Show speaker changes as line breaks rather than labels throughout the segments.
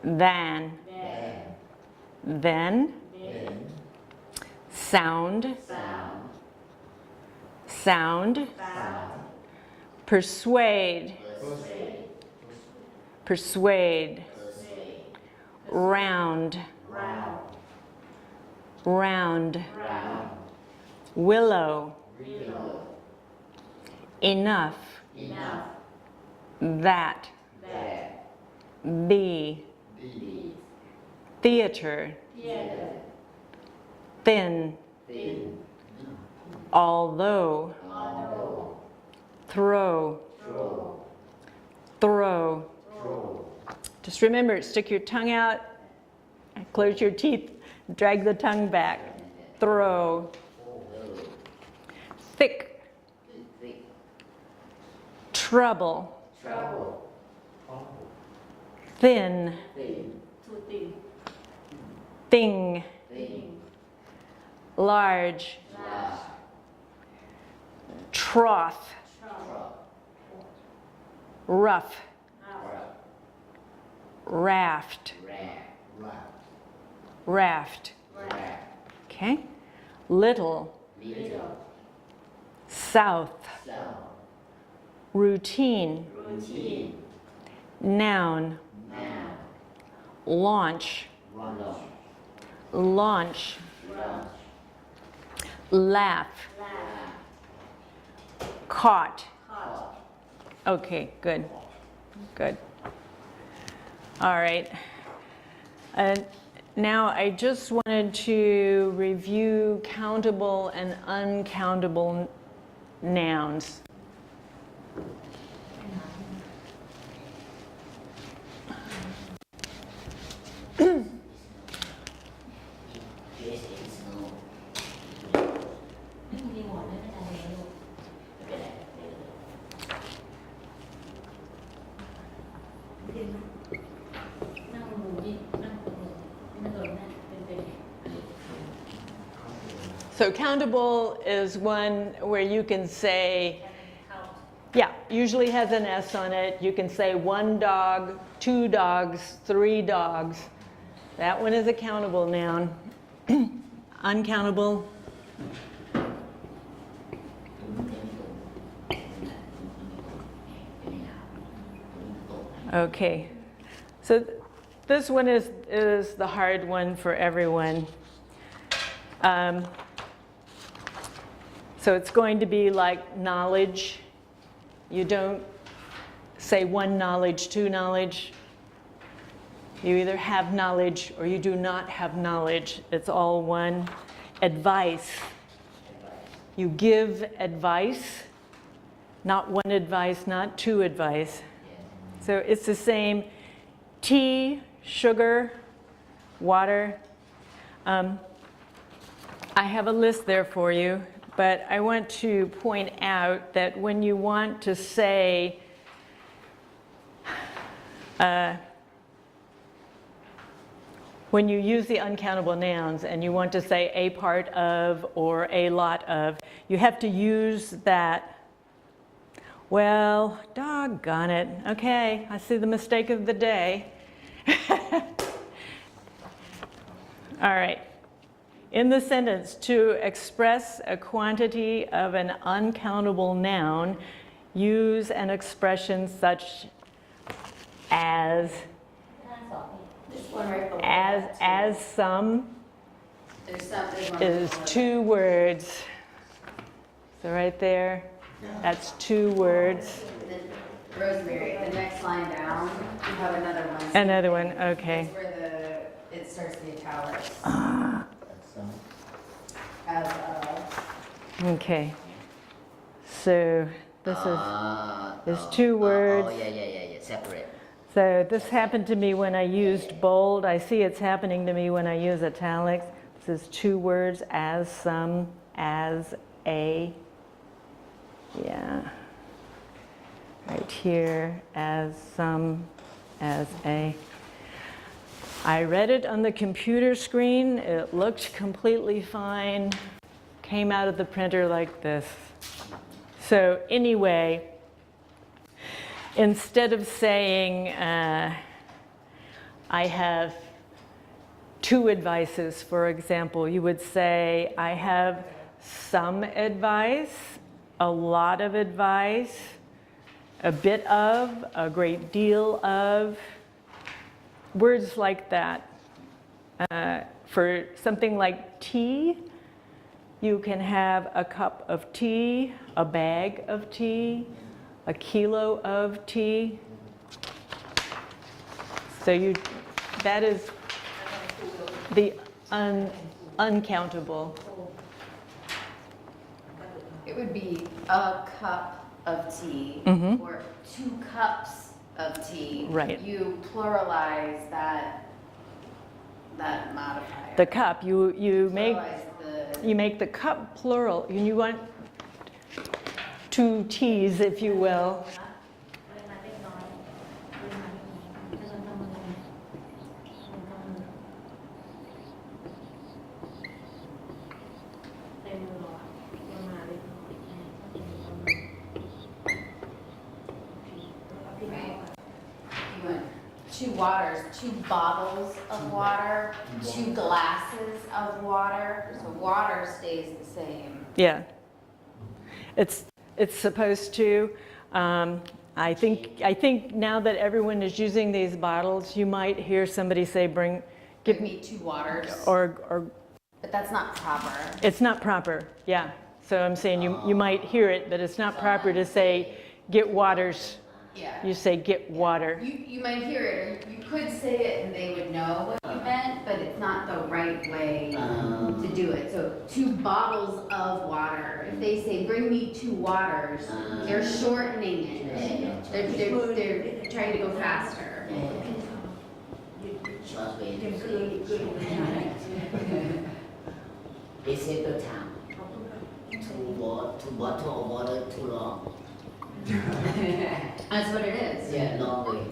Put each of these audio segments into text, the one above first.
than, then, sound, sound, persuade, persuade, round, round, willow, enough, that, be, theater, thin, although, throw, throw. Just remember, stick your tongue out, close your teeth, drag the tongue back. Throw. Thick. Trouble. Thin. Thing. Large. Trough. Rough. Raft. Raft. Okay. Little. South. Routine. Noun. Launch. Launch. Laugh. Caught. Okay, good. Good. All right. Now I just wanted to review countable and uncountable nouns. So countable is one where you can say, yeah, usually has an S on it. You can say 1 dog, 2 dogs, 3 dogs. That one is a countable noun. Uncountable. Okay, so this one is the hard one for everyone. So it's going to be like knowledge. You don't say 1 knowledge, 2 knowledge. You either have knowledge or you do not have knowledge. It's all one. Advice. You give advice, not 1 advice, not 2 advice. So it's the same. Tea, sugar, water. I have a list there for you, but I want to point out that when you want to say when you use the uncountable nouns and you want to say a part of or a lot of, you have to use that. Well, doggone it. Okay, I see the mistake of the day. All right. In the sentence, to express a quantity of an uncountable noun, use an expression such as some is 2 words. So right there, that's 2 words.
Rosemary, the next line down, you have another one.
Another one, okay.
It's where it starts the italics. As
Okay. So this is 2 words.
Oh, yeah, separate.
So this happened to me when I used bold. I see it's happening to me when I use italics. This is 2 words, as some, as a. Yeah. Right here, as some, as a. I read it on the computer screen. It looked completely fine. Came out of the printer like this. So anyway, instead of saying I have two advices, for example. You would say, I have some advice, a lot of advice, a bit of, a great deal of, words like that. For something like tea, you can have a cup of tea, a bag of tea, a kilo of tea. So that is the uncountable.
It would be a cup of tea or 2 cups of tea.
Right.
You pluralize that modifier.
The cup, you make the cup plural, and you want 2 teas, if you will.
You want 2 waters, 2 bottles of water, 2 glasses of water. So water stays the same.
Yeah. It's supposed to. I think now that everyone is using these bottles, you might hear somebody say,
Give me 2 waters.
Or
But that's not proper.
it's not proper, yeah. So I'm saying you might hear it, but it's not proper to say, get waters.
Yeah.
You say, get water.
You might hear it, or you could say it and they would know what you meant, but it's not the right way to do it. So 2 bottles of water. If they say, bring me 2 waters, they're shortening it. They're trying to go faster.
Short way to say. They save the time. 2 bottle of water too long.
That's what it is.
Yeah, long way.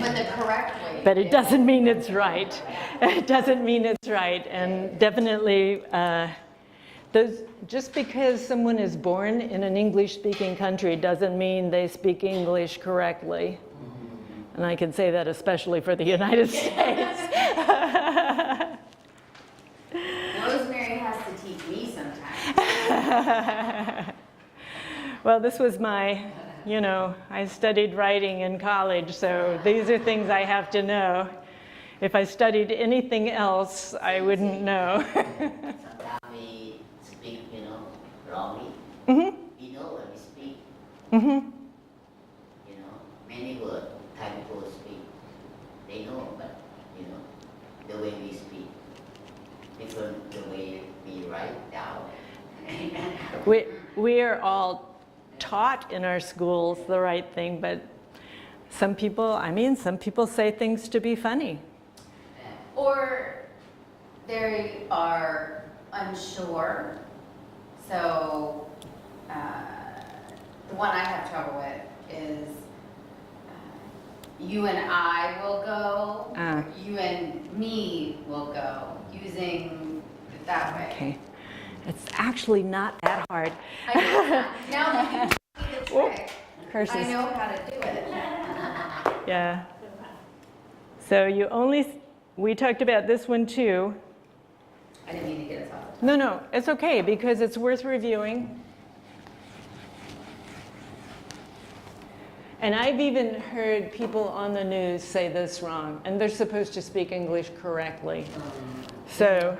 But the correct way.
But it doesn't mean it's right. It doesn't mean it's right. And definitely, just because someone is born in an English-speaking country doesn't mean they speak English correctly. And I can say that especially for the United States.
Rosemary has to teach me sometimes.
Well, this was my, I studied writing in college, so these are things I have to know. If I studied anything else, I wouldn't know.
Sometimes we speak, wrongly.
Mm-hmm.
We know when we speak.
Mm-hmm.
Many words Thai people speak. They know, but the way we speak, different the way we write down.
We are all taught in our schools the right thing, but some people say things to be funny.
Or they are unsure. So the one I have trouble with is you and I will go, you and me will go, using it that way.
Okay. It's actually not that hard.
I know. Now that you see the trick,
Curses.
I know how to do it.
Yeah. So we talked about this one too.
I didn't mean to get us off.
No, it's okay because it's worth reviewing. And I've even heard people on the news say this wrong, and they're supposed to speak English correctly. So,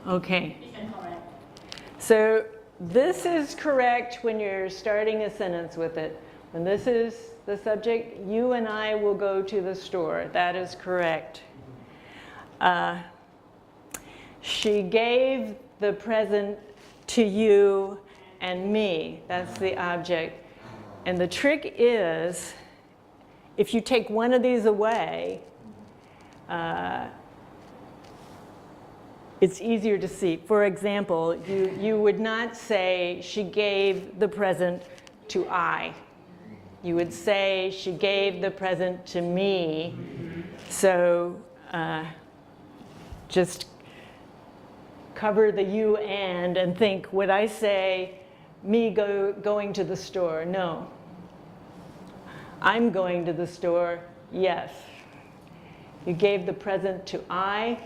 okay. So this is correct when you're starting a sentence with it. When this is the subject, you and I will go to the store. That is correct. She gave the present to you and me. That's the object. And the trick is, if you take one of these away, it's easier to see. For example, you would not say she gave the present to I. You would say, she gave the present to me. So just cover the you and think, would I say, me going to the store? No. I'm going to the store? Yes. You gave the present to I?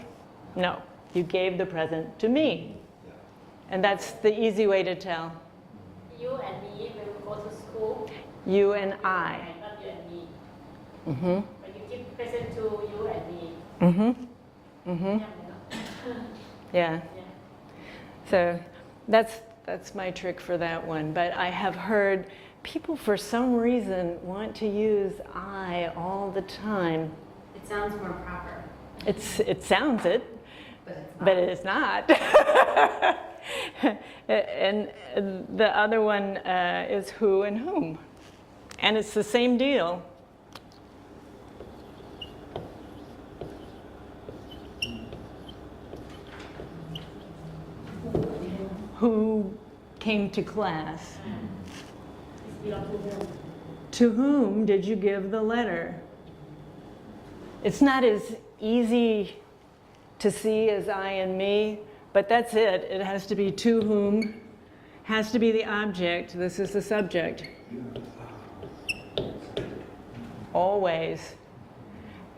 No. You gave the present to me. And that's the easy way to tell.
You and me when we go to school.
You and I.
Not you and me.
Mm-hmm.
But you give present to you and me.
Mm-hmm. Mm-hmm. Yeah.
Yeah.
So that's my trick for that one. But I have heard people for some reason want to use I all the time.
It sounds more proper.
It sounds it, but it's not. And the other one is who and whom. And it's the same deal. Who came to class?
It's belong to whom?
To whom did you give the letter? It's not as easy to see as I and me, but that's it. It has to be to whom, has to be the object. This is the subject. Always.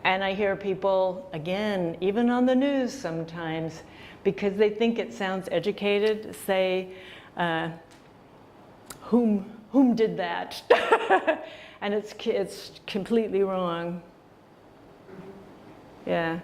And I hear people, again, even on the news sometimes, because they think it sounds educated, say, whom did that? And it's completely wrong. Yeah.